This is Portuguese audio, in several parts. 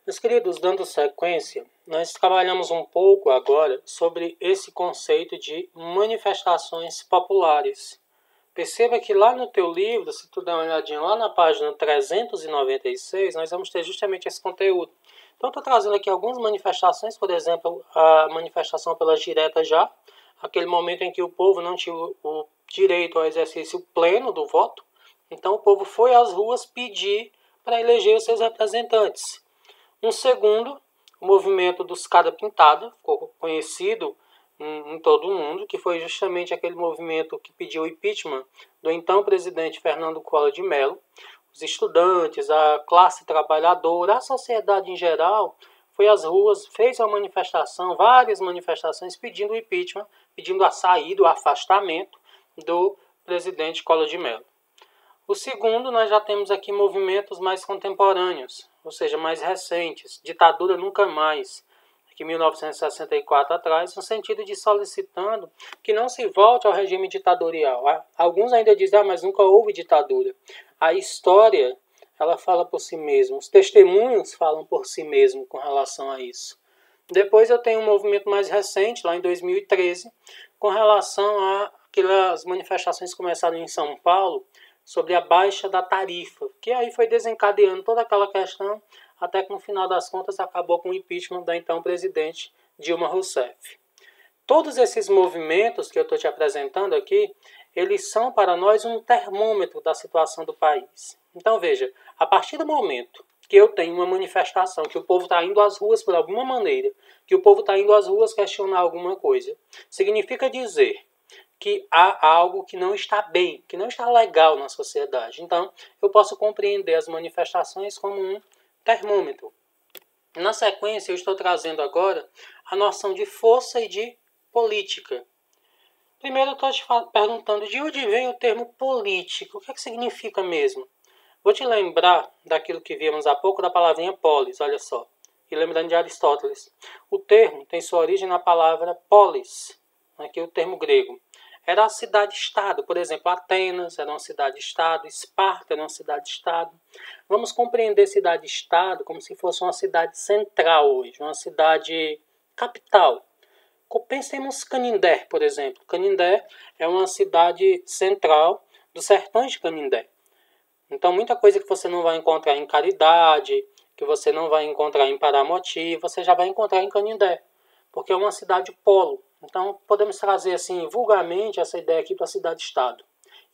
Meus queridos, dando sequência, nós trabalhamos um pouco agora sobre esse conceito de manifestações populares. Perceba que lá no teu livro, se tu der uma olhadinha lá na página 396, nós vamos ter justamente esse conteúdo. Então, estou trazendo aqui algumas manifestações, por exemplo, a manifestação pelas diretas já, aquele momento em que o povo não tinha o direito ao exercício pleno do voto. Então, o povo foi às ruas pedir para eleger os seus representantes. Um segundo, o movimento dos Cada Pintada, ficou conhecido em todo o mundo, que foi justamente aquele movimento que pediu o impeachment do então presidente Fernando Collor de Mello. Os estudantes, a classe trabalhadora, a sociedade em geral, foi às ruas, fez uma manifestação, várias manifestações pedindo o impeachment, pedindo a saída, o afastamento do presidente Collor de Mello. O segundo, nós já temos aqui movimentos mais contemporâneos, ou seja, mais recentes, ditadura nunca mais, aqui 1964 atrás, no sentido de solicitando que não se volte ao regime ditatorial. Alguns ainda dizem, mas nunca houve ditadura. A história, ela fala por si mesma, os testemunhos falam por si mesmos com relação a isso. Depois eu tenho um movimento mais recente, lá em 2013, com relação a aquelas manifestações que começaram em São Paulo, sobre a baixa da tarifa, que aí foi desencadeando toda aquela questão, até que no final das contas acabou com o impeachment da então presidente Dilma Rousseff. Todos esses movimentos que eu estou te apresentando aqui, eles são para nós um termômetro da situação do país. Então veja, a partir do momento que eu tenho uma manifestação, que o povo está indo às ruas por alguma maneira, que o povo está indo às ruas questionar alguma coisa, significa dizer que há algo que não está bem, que não está legal na sociedade. Então, eu posso compreender as manifestações como um termômetro. Na sequência, eu estou trazendo agora a noção de força e de política. Primeiro, eu estou te perguntando de onde vem o termo político. O que é que significa mesmo? Vou te lembrar daquilo que vimos há pouco da palavrinha polis, olha só. E lembrando de Aristóteles. O termo tem sua origem na palavra polis, aqui o termo grego. Era a cidade-estado, por exemplo, Atenas era uma cidade-estado, Esparta era uma cidade-estado. Vamos compreender cidade-estado como se fosse uma cidade central hoje, uma cidade capital. Pensemos Canindé, por exemplo. Canindé é uma cidade central dos sertões de Canindé. Então, muita coisa que você não vai encontrar em Caridade, que você não vai encontrar em Paramoti, você já vai encontrar em Canindé, porque é uma cidade polo. Então, podemos trazer assim, vulgarmente, essa ideia aqui para a cidade-estado.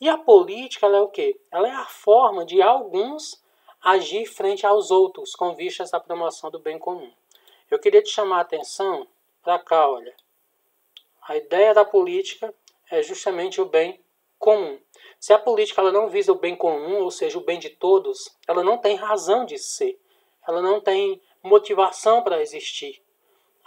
E a política, ela é o quê? Ela é a forma de alguns agir frente aos outros, com vistas à promoção do bem comum. Eu queria te chamar a atenção para cá, olha. A ideia da política é justamente o bem comum. Se a política ela não visa o bem comum, ou seja, o bem de todos, ela não tem razão de ser. Ela não tem motivação para existir.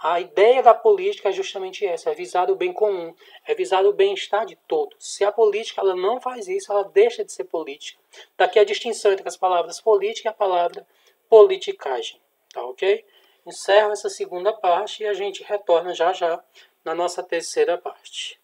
A ideia da política é justamente essa, é visar o bem comum, é visar o bem-estar de todos. Se a política ela não faz isso, ela deixa de ser política. Daqui a distinção entre as palavras política e a palavra politicagem. Tá ok? Encerro essa segunda parte e a gente retorna já já na nossa terceira parte.